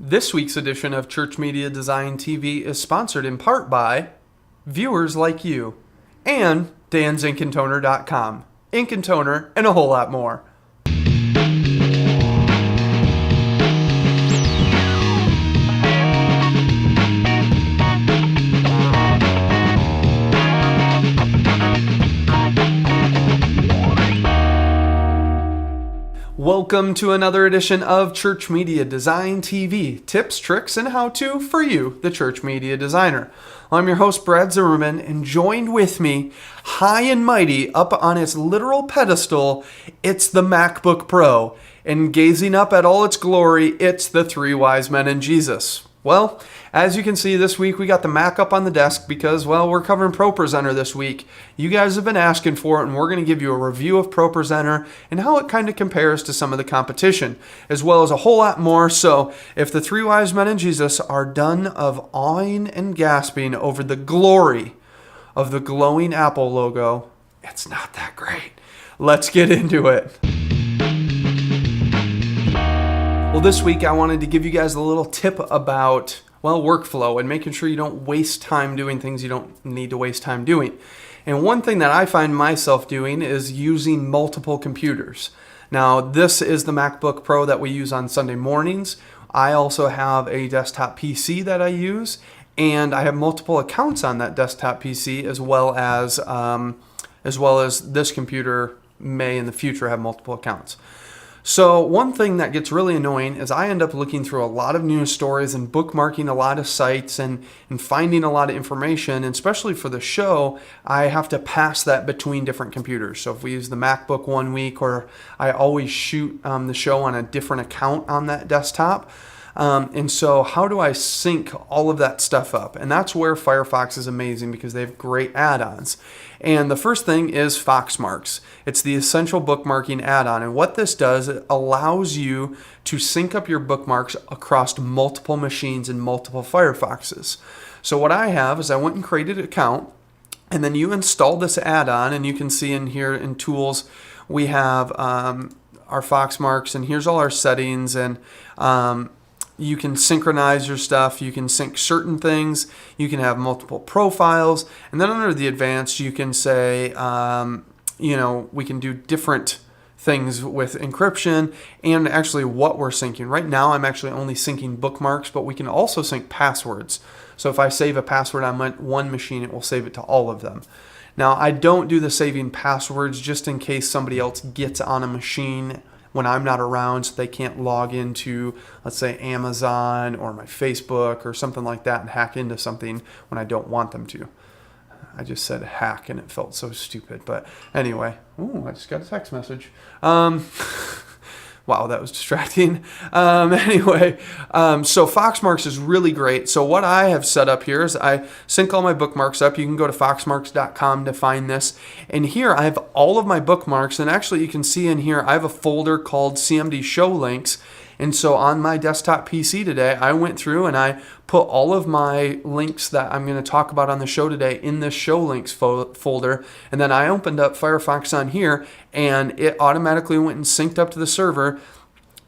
This week's edition of Church Media Design TV is sponsored in part by viewers like you and dan'sinkintoner.com. Ink and toner and a whole lot more. Welcome to another edition of Church Media Design TV. Tips, tricks, and how-to for you, the Church Media Designer. I'm your host, Brad Zimmerman, and joined with me, high and mighty, up on its literal pedestal, it's the MacBook Pro. And gazing up at all its glory, it's the three wise men and Jesus. Well, as you can see this week, we got the Mac up on the desk because, well, we're covering ProPresenter this week. You guys have been asking for it, and we're going to give you a review of ProPresenter and how it kind of compares to some of the competition, as well as a whole lot more. So if the three wise men and Jesus are done of awing and gasping over the glory of the glowing Apple logo, it's not that great. Let's get into it. Well, this week I wanted to give you guys a little tip about, well, workflow and making sure you don't waste time doing things you don't need to waste time doing. And one thing that I find myself doing is using multiple computers. Now, this is the MacBook Pro that we use on Sunday mornings. I also have a desktop PC that I use, and I have multiple accounts on that desktop PC as well as this computer may in the future have multiple accounts. So one thing that gets really annoying is I end up looking through a lot of news stories and bookmarking a lot of sites and finding a lot of information, and especially for the show, I have to pass that between different computers. So if we use the MacBook one week, or I always shoot the show on a different account on that desktop. And so how do I sync all of that stuff up? And that's where Firefox is amazing because they have great add-ons. And the first thing is Foxmarks. It's the essential bookmarking add-on. And what this does, it allows you to sync up your bookmarks across multiple machines and multiple Firefoxes. So what I have is I went and created an account, and then you install this add-on, and you can see in here in Tools, we have our Foxmarks, and here's all our settings, and you can synchronize your stuff, you can sync certain things, you can have multiple profiles, and then under the advanced you can say, we can do different things with encryption and actually what we're syncing. Right now I'm actually only syncing bookmarks, but we can also sync passwords. So if I save a password on one machine, it will save it to all of them. Now I don't do the saving passwords just in case somebody else gets on a machine when I'm not around, so they can't log into, let's say, Amazon or my Facebook or something like that and hack into something when I don't want them to. I just said hack and it felt so stupid. But anyway, I just got a text message. Wow, that was distracting. So Foxmarks is really great. So what I have set up here is I sync all my bookmarks up. You can go to foxmarks.com to find this. And here I have all of my bookmarks. And actually you can see in here I have a folder called CMD Show Links. And so on my desktop PC today, I went through and I put all of my links that I'm going to talk about on the show today in this show links folder. And then I opened up Firefox on here and it automatically went and synced up to the server.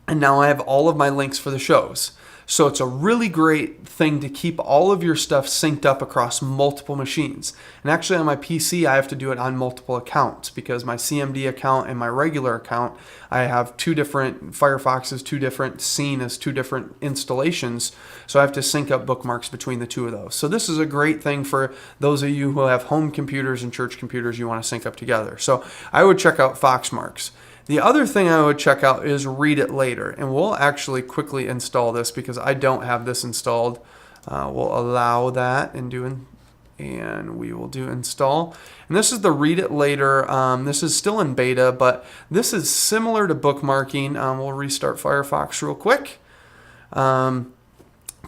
And now I have all of my links for the shows. So it's a really great thing to keep all of your stuff synced up across multiple machines. And actually on my PC, I have to do it on multiple accounts because my CMD account and my regular account, I have two different Firefoxes, two different scenes, two different installations. So I have to sync up bookmarks between the two of those. So this is a great thing for those of you who have home computers and church computers you want to sync up together. So I would check out Foxmarks. The other thing I would check out is Read It Later, and we'll actually quickly install this because I don't have this installed. We'll allow that and we will do install. And this is the Read It Later. This is still in beta, but this is similar to bookmarking. We'll restart Firefox real quick.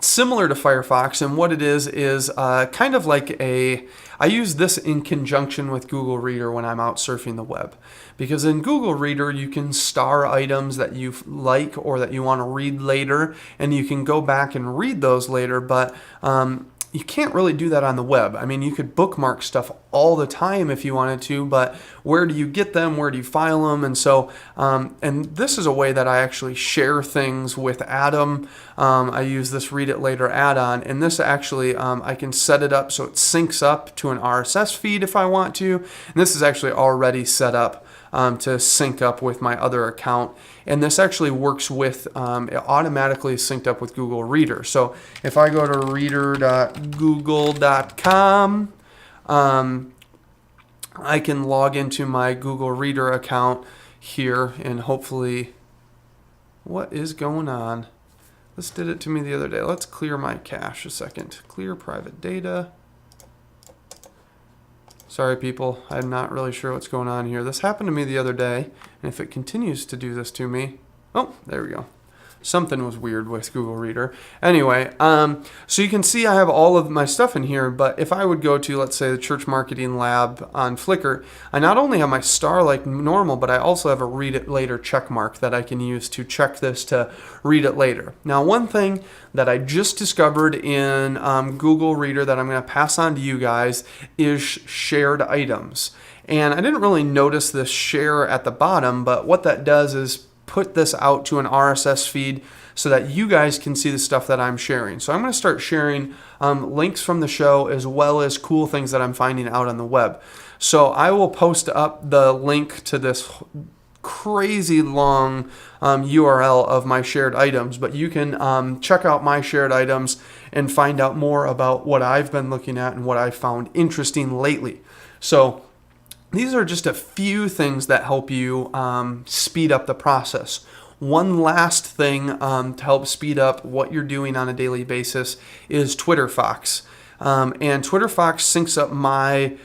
Similar to Firefox, and what it is kind of like I use this in conjunction with Google Reader when I'm out surfing the web. Because in Google Reader, you can star items that you like or that you want to read later, and you can go back and read those later, but you can't really do that on the web. I mean, you could bookmark stuff all the time if you wanted to, but where do you get them? Where do you file them? And so, and this is a way that I actually share things with Adam. I use this Read It Later add-on, and this actually, I can set it up so it syncs up to an RSS feed if I want to. And this is actually already set up to sync up with my other account. And this actually works with, it automatically synced up with Google Reader. So if I go to reader.google.com, I can log into my Google Reader account here, and hopefully, what is going on? This did it to me the other day. Let's clear my cache a second. Clear private data. Sorry, people. I'm not really sure what's going on here. This happened to me the other day, and if it continues to do this to me... Oh, there we go. Something was weird with Google Reader. Anyway, so you can see I have all of my stuff in here, but if I would go to, let's say, the Church Marketing Lab on Flickr, I not only have my star like normal, but I also have a Read It Later check mark that I can use to check this to read it later. Now, one thing that I just discovered in Google Reader that I'm going to pass on to you guys is shared items. And I didn't really notice this share at the bottom, but what that does is put this out to an RSS feed so that you guys can see the stuff that I'm sharing. So I'm going to start sharing links from the show as well as cool things that I'm finding out on the web. So I will post up the link to this crazy long URL of my shared items, but you can check out my shared items and find out more about what I've been looking at and what I've found interesting lately. So these are just a few things that help you speed up the process. One last thing to help speed up what you're doing on a daily basis is Twitter Fox. And Twitter Fox syncs up my...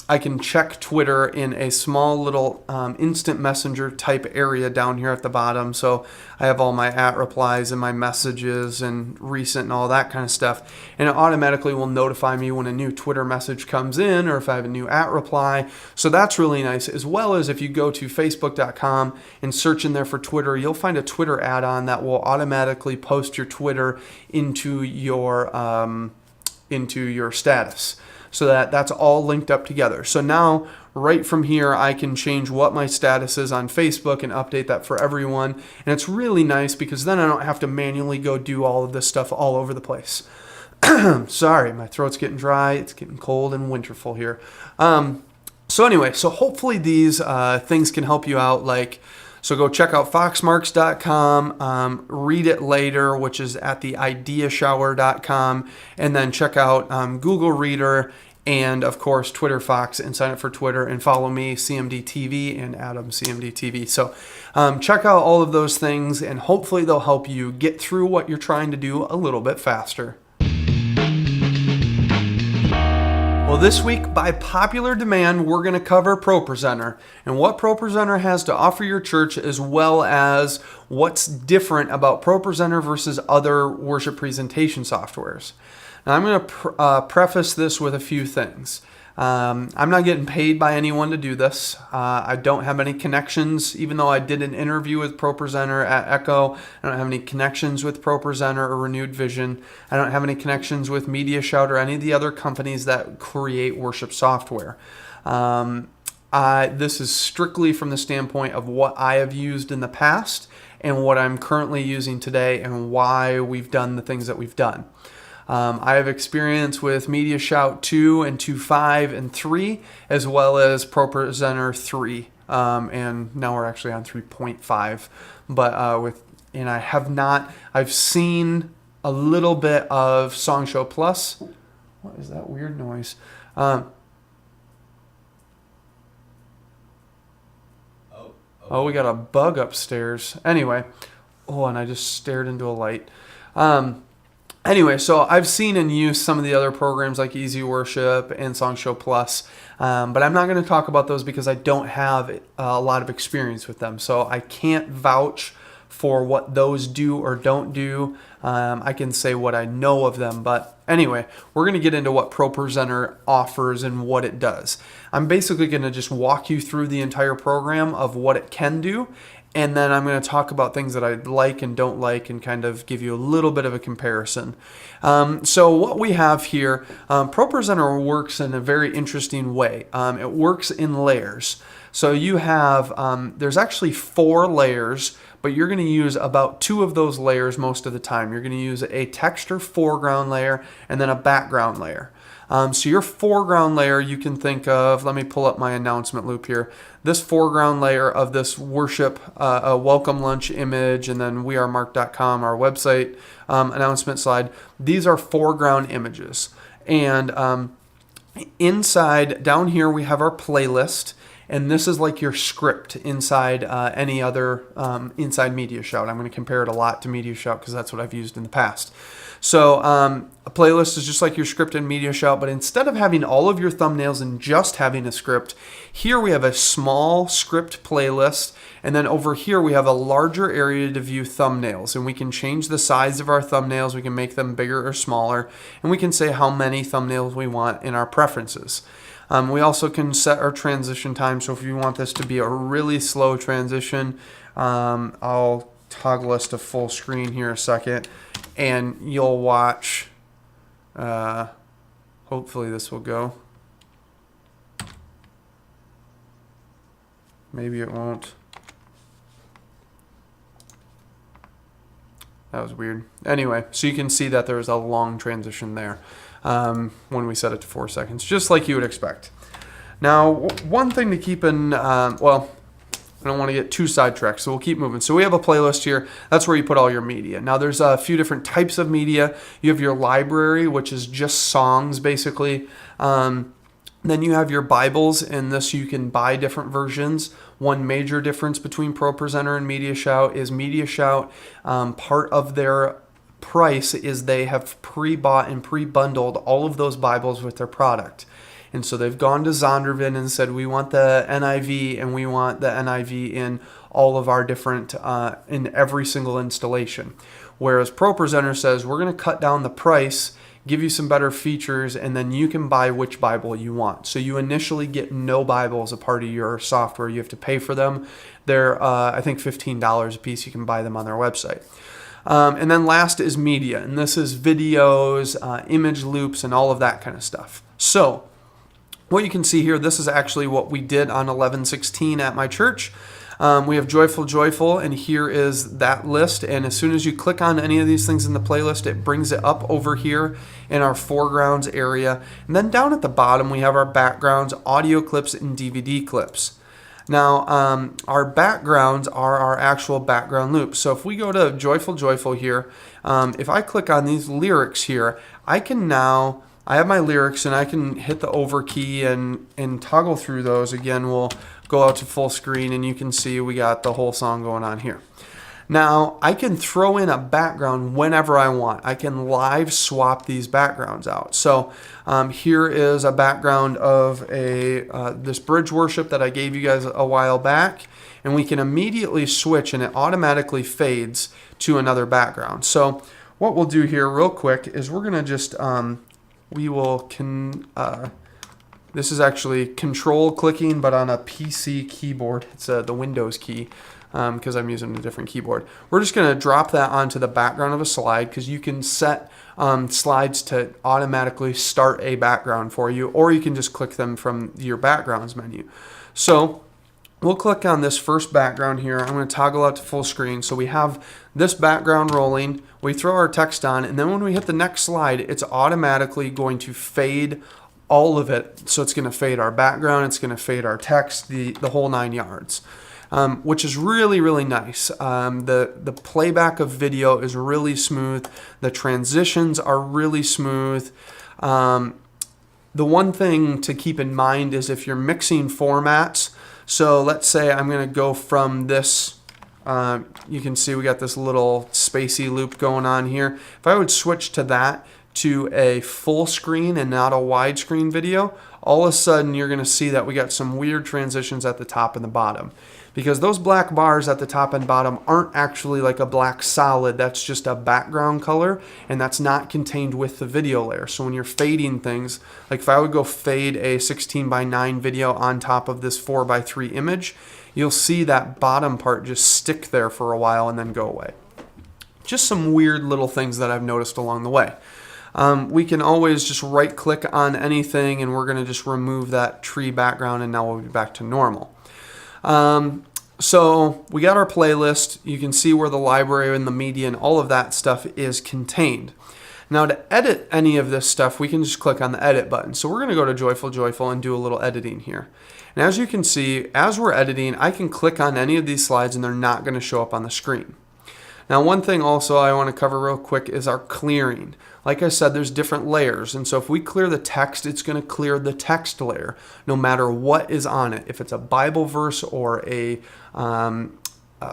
I can check Twitter in a small little instant messenger type area down here at the bottom. So I have all my @replies and my messages and recent and all that kind of stuff. And it automatically will notify me when a new Twitter message comes in or if I have a new @reply. So that's really nice. As well as if you go to facebook.com and search in there for Twitter, you'll find a Twitter add-on that will automatically post your Twitter into your status. So that's all linked up together. So now, right from here, I can change what my status is on Facebook and update that for everyone. And it's really nice because then I don't have to manually go do all of this stuff all over the place. Sorry, my throat's getting dry. It's getting cold and winterful here. So anyway, so hopefully these things can help you out. So go check out foxmarks.com, Read It Later, which is at the ideashower.com, and then check out Google Reader and, of course, Twitter Fox, and sign up for Twitter and follow me, CMD.tv, and Adam, CMD.tv. So check out all of those things, and hopefully they'll help you get through what you're trying to do a little bit faster. Well, this week, by popular demand, we're going to cover ProPresenter and what ProPresenter has to offer your church, as well as what's different about ProPresenter versus other worship presentation softwares. Now, I'm going to preface this with a few things. I'm not getting paid by anyone to do this. I don't have any connections, even though I did an interview with ProPresenter at Echo. I don't have any connections with ProPresenter or Renewed Vision. I don't have any connections with MediaShout or any of the other companies that create worship software. This is strictly from the standpoint of what I have used in the past and what I'm currently using today and why we've done the things that we've done. I have experience with MediaShout 2 and 2.5 and 3, as well as ProPresenter 3, and now we're actually on 3.5. But I've seen a little bit of SongShow Plus. What is that weird noise? We got a bug upstairs. Anyway, and I just stared into a light. Anyway, so I've seen and used some of the other programs like Easy Worship and SongShow Plus, but I'm not going to talk about those because I don't have a lot of experience with them. So I can't vouch for what those do or don't do. I can say what I know of them, but anyway, we're going to get into what ProPresenter offers and what it does. I'm basically going to just walk you through the entire program of what it can do, And then I'm going to talk about things that I like and don't like and kind of give you a little bit of a comparison. So what we have here, ProPresenter works in a very interesting way. It works in layers. So you have, there's actually 4 layers, but you're going to use about 2 of those layers most of the time. You're going to use a texture foreground layer and then a background layer. So your foreground layer, you can think of, let me pull up my announcement loop here. This foreground layer of this worship, a welcome lunch image, and then wearemark.com, our website announcement slide. These are foreground images. And inside, down here, we have our playlist. And this is like your script inside any other inside MediaShout. I'm going to compare it a lot to MediaShout because that's what I've used in the past. So a playlist is just like your script in MediaShout, but instead of having all of your thumbnails and just having a script, here we have a small script playlist, and then over here we have a larger area to view thumbnails, and we can change the size of our thumbnails, we can make them bigger or smaller, and we can say how many thumbnails we want in our preferences. We also can set our transition time, so if you want this to be a really slow transition, I'll toggle us to full screen here a second, and you'll watch, hopefully this will go. Maybe it won't. That was weird. Anyway, so you can see that there's a long transition there when we set it to 4 seconds, just like you would expect. Now, one thing to keep in, well, I don't want to get too sidetracked, so we'll keep moving. So we have a playlist here. That's where you put all your media. Now, there's a few different types of media. You have your library, which is just songs, basically. Then you have your Bibles, and this you can buy different versions. One major difference between ProPresenter and MediaShout is MediaShout, part of their price is they have pre-bought and pre-bundled all of those Bibles with their product. And so they've gone to Zondervan and said, we want the NIV, and we want the NIV in all of our different, in every single installation. Whereas ProPresenter says, we're going to cut down the price, give you some better features, and then you can buy which Bible you want. So you initially get no Bible as a part of your software. You have to pay for them. They're, I think, $15 a piece. You can buy them on their website. And then last is media, and this is videos, image loops, and all of that kind of stuff. So what you can see here, this is actually what we did on 11/16 at my church. We have Joyful, and here is that list. And as soon as you click on any of these things in the playlist, it brings it up over here in our foregrounds area. And then down at the bottom, we have our backgrounds, audio clips, and DVD clips. Now, our backgrounds are our actual background loops. So if we go to Joyful here, if I click on these lyrics here, I have my lyrics, and I can hit the over key and toggle through those. Again, we'll go out to full screen, and you can see we got the whole song going on here. Now, I can throw in a background whenever I want. I can live swap these backgrounds out. So here is a background of this bridge worship that I gave you guys a while back, and we can immediately switch, and it automatically fades to another background. So what we'll do here real quick is we're going to just... this is actually control clicking, but on a PC keyboard. It's the Windows key because I'm using a different keyboard. We're just going to drop that onto the background of a slide because you can set slides to automatically start a background for you, or you can just click them from your backgrounds menu. So we'll click on this first background here. I'm going to toggle out to full screen. So we have this background rolling. We throw our text on, and then when we hit the next slide, it's automatically going to fade all of it. So it's going to fade our background, it's going to fade our text, the whole 9 yards, which is really, really nice. The playback of video is really smooth. The transitions are really smooth. The one thing to keep in mind is if you're mixing formats, so let's say I'm going to go from this, you can see we got this little spacey loop going on here. If I would switch to that to a full screen and not a widescreen video, all of a sudden you're going to see that we got some weird transitions at the top and the bottom. Because those black bars at the top and bottom aren't actually like a black solid, that's just a background color, and that's not contained with the video layer. So when you're fading things, like if I would go fade a 16:9 video on top of this 4:3 image, you'll see that bottom part just stick there for a while and then go away. Just some weird little things that I've noticed along the way. We can always just right click on anything and we're going to just remove that tree background, and now we'll be back to normal. So we got our playlist. You can see where the library and the media and all of that stuff is contained. Now to edit any of this stuff, we can just click on the edit button. So we're going to go to Joyful Joyful and do a little editing here. And as you can see, as we're editing, I can click on any of these slides and they're not going to show up on the screen. Now, one thing also I want to cover real quick is our clearing. Like I said, there's different layers. And so if we clear the text, it's going to clear the text layer, no matter what is on it. If it's a Bible verse or a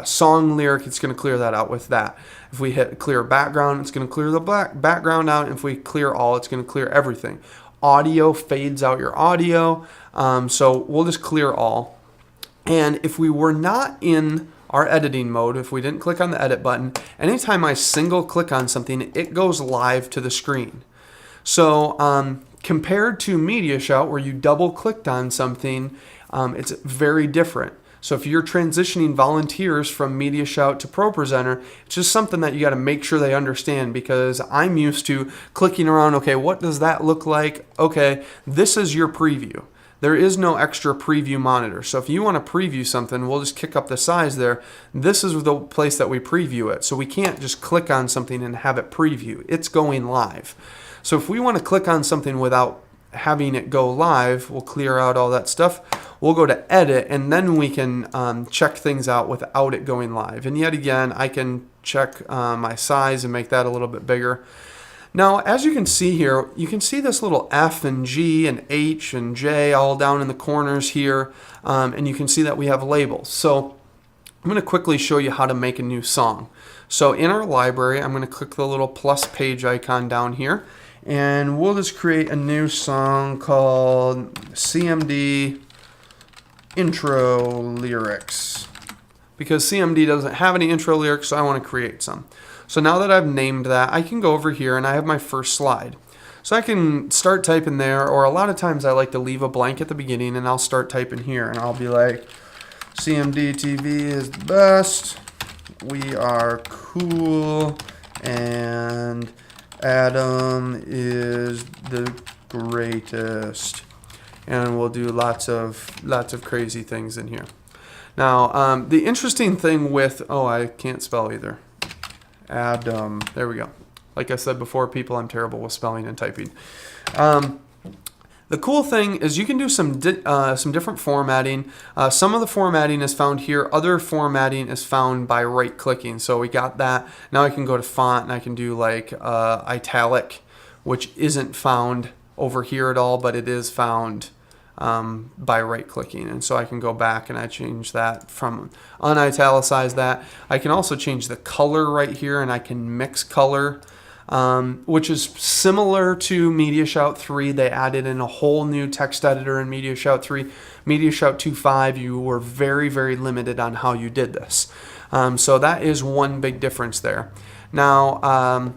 song lyric, it's going to clear that out with that. If we hit clear background, it's going to clear the background out. If we clear all, it's going to clear everything. Audio fades out your audio. So we'll just clear all. And if we were not in our editing mode, if we didn't click on the edit button, anytime I single click on something, it goes live to the screen. So compared to Media Shout, where you double clicked on something, it's very different. So if you're transitioning volunteers from Media Shout to ProPresenter, it's just something that you got to make sure they understand, because I'm used to clicking around, okay, what does that look like? Okay, this is your preview. There is no extra preview monitor. So if you want to preview something, we'll just kick up the size there. This is the place that we preview it. So we can't just click on something and have it preview. It's going live. So if we want to click on something without having it go live, we'll clear out all that stuff. We'll go to edit, and then we can check things out without it going live. And yet again, I can check my size and make that a little bit bigger. Now, as you can see here, you can see this little F and G and H and J all down in the corners here, and you can see that we have labels. So I'm going to quickly show you how to make a new song. So in our library, I'm going to click the little plus page icon down here, and we'll just create a new song called CMD Intro Lyrics, because CMD doesn't have any intro lyrics, so I want to create some. So now that I've named that, I can go over here and I have my first slide. So I can start typing there, or a lot of times I like to leave a blank at the beginning and I'll start typing here and I'll be like, CMD TV is the best, we are cool, and Adam is the greatest. And we'll do lots of crazy things in here. Now, the interesting thing with, I can't spell either. Adam, there we go. Like I said before, people, I'm terrible with spelling and typing. The cool thing is you can do some different formatting. Some of the formatting is found here. Other formatting is found by right-clicking. So we got that. Now I can go to font and I can do like italic, which isn't found over here at all, but it is found by right-clicking. And so I can go back and I change that from unitalicized that. I can also change the color right here, and I can mix color, which is similar to Media Shout 3. They added in a whole new text editor in Media Shout 3. Media Shout 2.5, you were very, very limited on how you did this. So that is one big difference there. Now,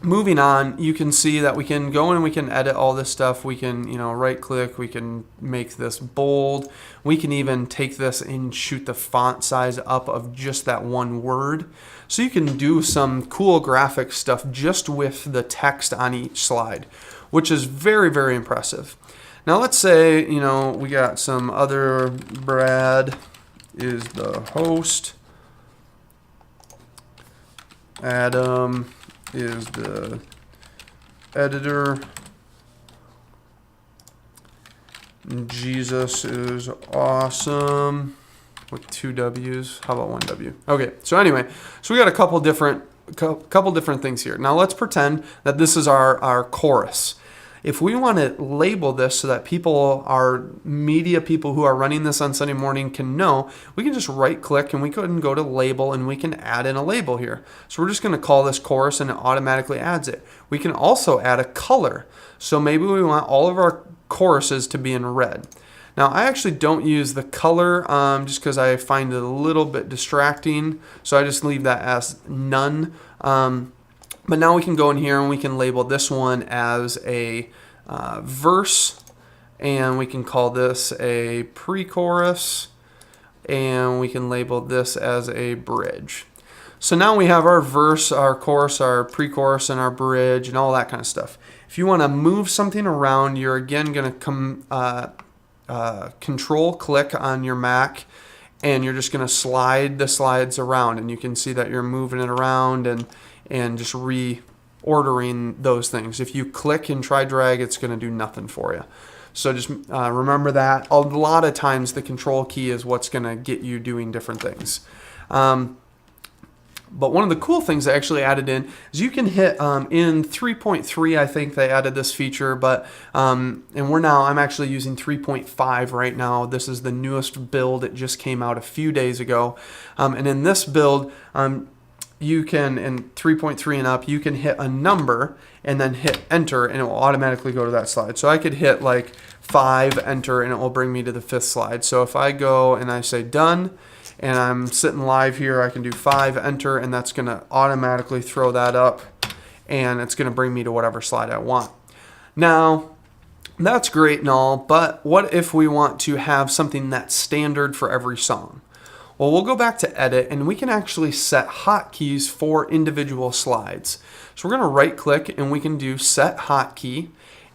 moving on, you can see that we can go in and we can edit all this stuff. We can, right click, we can make this bold. We can even take this and shoot the font size up of just that one word. So you can do some cool graphic stuff just with the text on each slide, which is very, very impressive. Now let's say, we got some other, Brad is the host, Adam is the editor, Jesus is awesome, with 2 W's. How about 1 W? Okay, so anyway, so we got a couple different things here. Now let's pretend that this is our chorus. If we want to label this so that our media people who are running this on Sunday morning can know, we can just right click and we can go to label and we can add in a label here. So we're just going to call this chorus and it automatically adds it. We can also add a color. So maybe we want all of our choruses to be in red. Now I actually don't use the color just because I find it a little bit distracting. So I just leave that as none. But now we can go in here and we can label this one as a verse, and we can call this a pre-chorus, and we can label this as a bridge. So now we have our verse, our chorus, our pre-chorus, and our bridge, and all that kind of stuff. If you want to move something around, you're again going to come control click on your Mac, and you're just going to slide the slides around, and you can see that you're moving it around and just reordering those things. If you click and try drag, it's going to do nothing for you. So just remember that. A lot of times the control key is what's going to get you doing different things. But one of the cool things they actually added in is you can hit in 3.3, I think they added this feature, but and I'm actually using 3.5 right now. This is the newest build. It just came out a few days ago. And in this build, you can, in 3.3 and up, you can hit a number and then hit enter, and it will automatically go to that slide. So I could hit like 5, enter, and it will bring me to the 5th slide. So if I go and I say done, and I'm sitting live here, I can do 5, enter, and that's going to automatically throw that up, and it's going to bring me to whatever slide I want. Now, that's great and all, but what if we want to have something that's standard for every song? Well, we'll go back to edit, and we can actually set hotkeys for individual slides. So we're going to right click, and we can do set hotkey,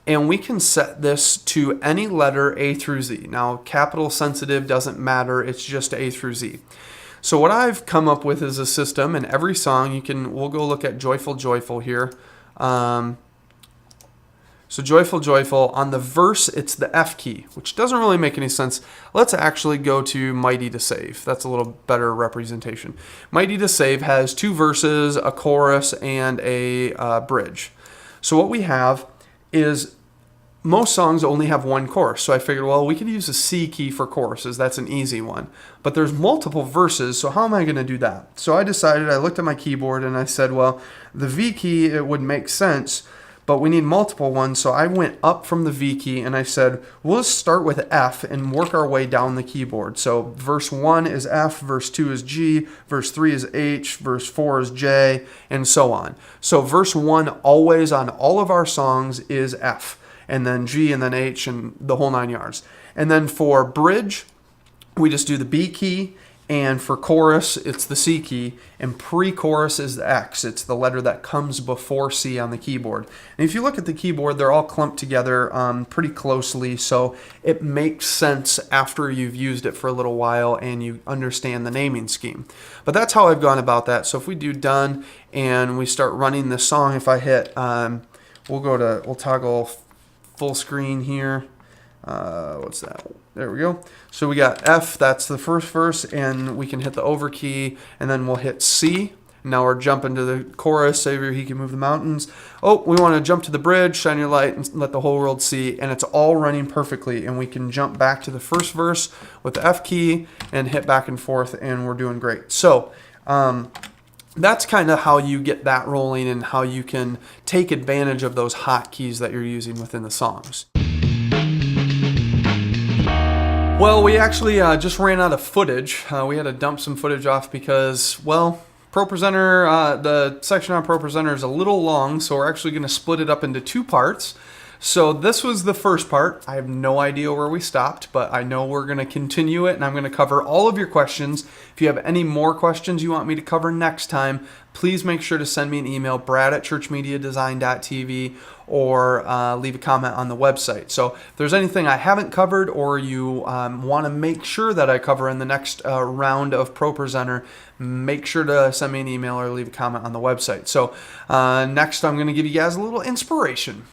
and we can set this to any letter A through Z. Now, capital sensitive doesn't matter, it's just A through Z. So what I've come up with is a system, and every song we'll go look at Joyful Joyful here. So Joyful Joyful, on the verse, it's the F key, which doesn't really make any sense. Let's actually go to Mighty to Save. That's a little better representation. Mighty to Save has 2 verses, a chorus, and a bridge. So what we have is most songs only have 1 chorus. So I figured, well, we could use a C key for choruses. That's an easy one. But there's multiple verses, so how am I going to do that? So I looked at my keyboard and I said, well, the V key, it would make sense, but we need multiple ones. So I went up from the V key and I said, we'll just start with F and work our way down the keyboard. So verse 1 is F, verse 2 is G, verse 3 is H, verse 4 is J, and so on. So verse 1 always on all of our songs is F, and then G, and then H, and the whole 9 yards. And then for bridge, we just do the B key, and for chorus, it's the C key, and pre-chorus is the X. It's the letter that comes before C on the keyboard. And if you look at the keyboard, they're all clumped together pretty closely, so it makes sense after you've used it for a little while and you understand the naming scheme. But that's how I've gone about that. So if we do done and we start running this song, if I hit, we'll toggle full screen here. What's that? There we go. So we got F, that's the first verse, and we can hit the over key, and then we'll hit C. Now we're jumping to the chorus, Savior, He Can Move the Mountains. Oh, we want to jump to the bridge, shine your light, and let the whole world see, and it's all running perfectly, and we can jump back to the first verse with the F key and hit back and forth, and we're doing great. So, that's kind of how you get that rolling and how you can take advantage of those hotkeys that you're using within the songs. Well, we actually just ran out of footage. We had to dump some footage off because, well, ProPresenter, the section on ProPresenter is a little long, so we're actually going to split it up into 2 parts. So this was the first part. I have no idea where we stopped, but I know we're going to continue it, and I'm going to cover all of your questions. If you have any more questions you want me to cover next time, please make sure to send me an email, brad@ChurchMediaDesign.tv, or leave a comment on the website. So if there's anything I haven't covered or you want to make sure that I cover in the next round of ProPresenter, make sure to send me an email or leave a comment on the website. So next I'm going to give you guys a little inspiration.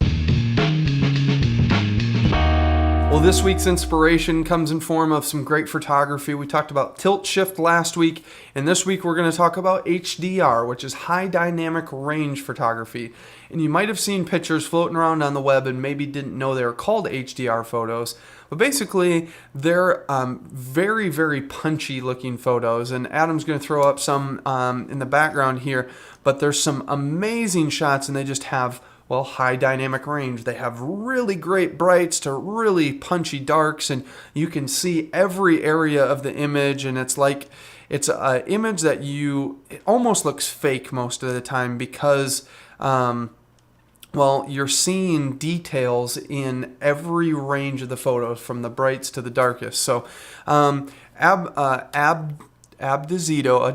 Well, this week's inspiration comes in form of some great photography. We talked about tilt shift last week, and this week we're going to talk about HDR, which is high dynamic range photography. And you might have seen pictures floating around on the web and maybe didn't know they were called HDR photos. But basically, they're very, very punchy looking photos. And Adam's going to throw up some in the background here, but there's some amazing shots, and they just have, well, high dynamic range. They have really great brights to really punchy darks, and you can see every area of the image, and it's like it's an image that it almost looks fake most of the time because well, you're seeing details in every range of the photos, from the brights to the darkest. So Abdazito,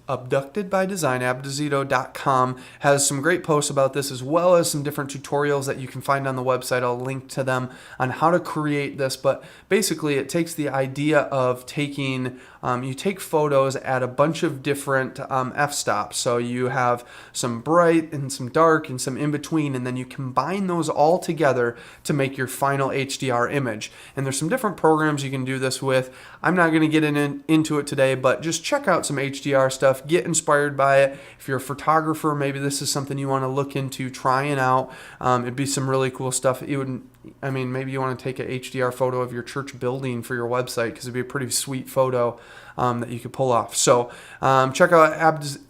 abducted by design, abdazito.com has some great posts about this, as well as some different tutorials that you can find on the website. I'll link to them on how to create this, but basically it takes the idea of taking, you take photos at a bunch of different f-stops. So you have some bright and some dark and some in between, and then you combine those all together to make your final HDR image. And there's some different programs you can do this with. I'm not going to get into it today, but just check out some HDR stuff, get inspired by it. If you're a photographer, maybe this is something you want to look into trying out. It'd be some really cool stuff. Maybe you want to take an HDR photo of your church building for your website, because it'd be a pretty sweet photo that you could pull off. So check out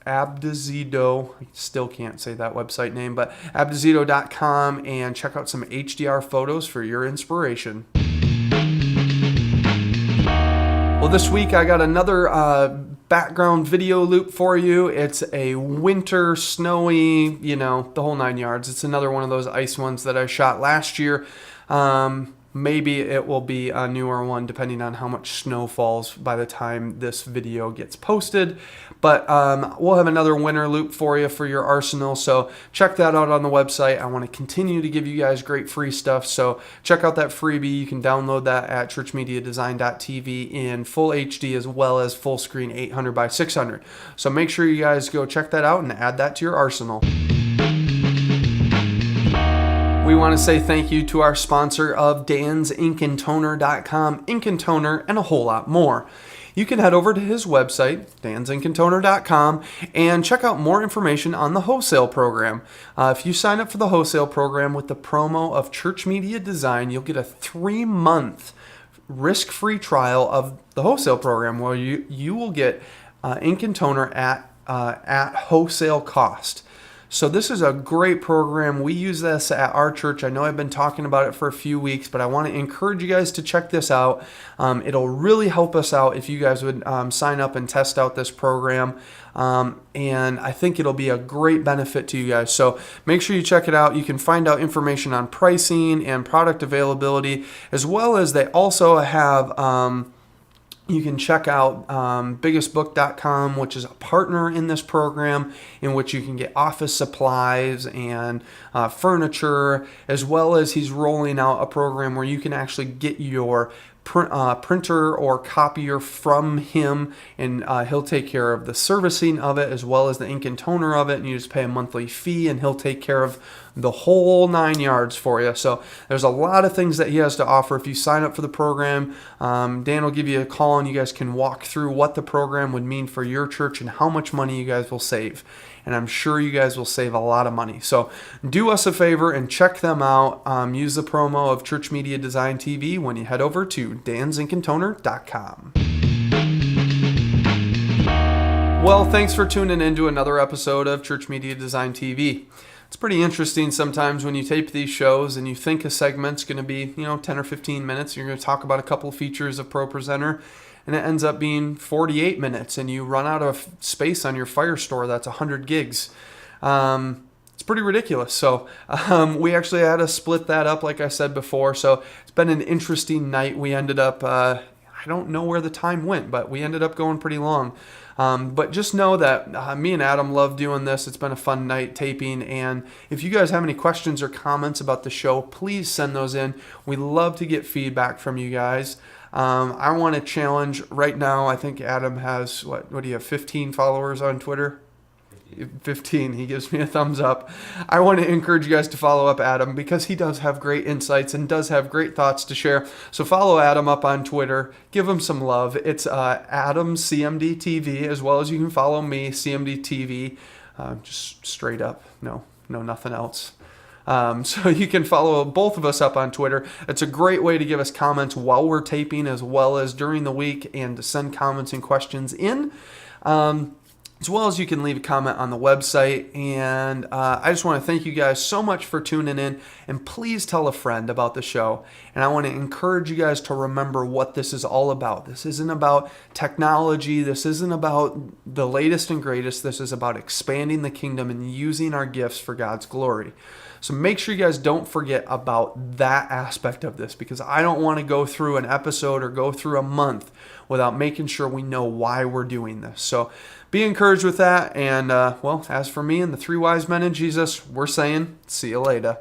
Abdazito. I still can't say that website name, but abdazito.com, and check out some HDR photos for your inspiration. Well, this week I got another background video loop for you. It's a winter, snowy, the whole 9 yards. It's another one of those ice ones that I shot last year. Maybe it will be a newer one depending on how much snow falls by the time this video gets posted. But we'll have another winter loop for you for your arsenal. So check that out on the website. I want to continue to give you guys great free stuff. So check out that freebie. You can download that at ChurchMediaDesign.tv in full HD as well as full screen 800 by 600. So make sure you guys go check that out and add that to your arsenal. We want to say thank you to our sponsor of DansInkandToner.com, ink and toner, and a whole lot more. You can head over to his website, DansInkandToner.com, and check out more information on the wholesale program. If you sign up for the wholesale program with the promo of Church Media Design, you'll get a 3-month risk-free trial of the wholesale program, where you will get ink and toner at wholesale cost. So this is a great program. We use this at our church. I know I've been talking about it for a few weeks, but I want to encourage you guys to check this out. It'll really help us out if you guys would sign up and test out this program. And I think it'll be a great benefit to you guys. So make sure you check it out. You can find out information on pricing and product availability, as well as they also have... you can check out biggestbook.com, which is a partner in this program, in which you can get office supplies and furniture, as well as he's rolling out a program where you can actually get your printer or copier from him, and he'll take care of the servicing of it as well as the ink and toner of it, and you just pay a monthly fee and he'll take care of the whole 9 yards for you. So there's a lot of things that he has to offer. If you sign up for the program, Dan will give you a call and you guys can walk through what the program would mean for your church and how much money you guys will save. And I'm sure you guys will save a lot of money. So do us a favor and check them out. Use the promo of Church Media Design TV when you head over to DansInkandToner.com. Well, thanks for tuning in to another episode of Church Media Design TV. It's pretty interesting sometimes when you tape these shows and you think a segment's going to be, 10 or 15 minutes. You're going to talk about a couple of features of ProPresenter, and it ends up being 48 minutes, and you run out of space on your Firestore that's 100 gigs. It's pretty ridiculous. So we actually had to split that up, like I said before. So it's been an interesting night. We ended up, I don't know where the time went, but we ended up going pretty long. But just know that me and Adam love doing this. It's been a fun night taping. And if you guys have any questions or comments about the show, please send those in. We love to get feedback from you guys. I want to challenge right now. I think Adam has, what do you have, 15 followers on Twitter? 15. He gives me a thumbs up. I want to encourage you guys to follow up Adam, because he does have great insights and does have great thoughts to share. So follow Adam up on Twitter. Give him some love. It's Adam CMD TV, as well as you can follow me, CMD TV, just straight up. No, nothing else. So you can follow both of us up on Twitter. It's a great way to give us comments while we're taping, as well as during the week, and to send comments and questions in. as well as you can leave a comment on the website. And I just want to thank you guys so much for tuning in, and please tell a friend about the show. And I want to encourage you guys to remember what this is all about. This isn't about technology. This isn't about the latest and greatest. This is about expanding the kingdom and using our gifts for God's glory. So make sure you guys don't forget about that aspect of this, because I don't want to go through an episode or go through a month without making sure we know why we're doing this. So be encouraged with that. And well, as for me and the three wise men and Jesus, we're saying, see you later.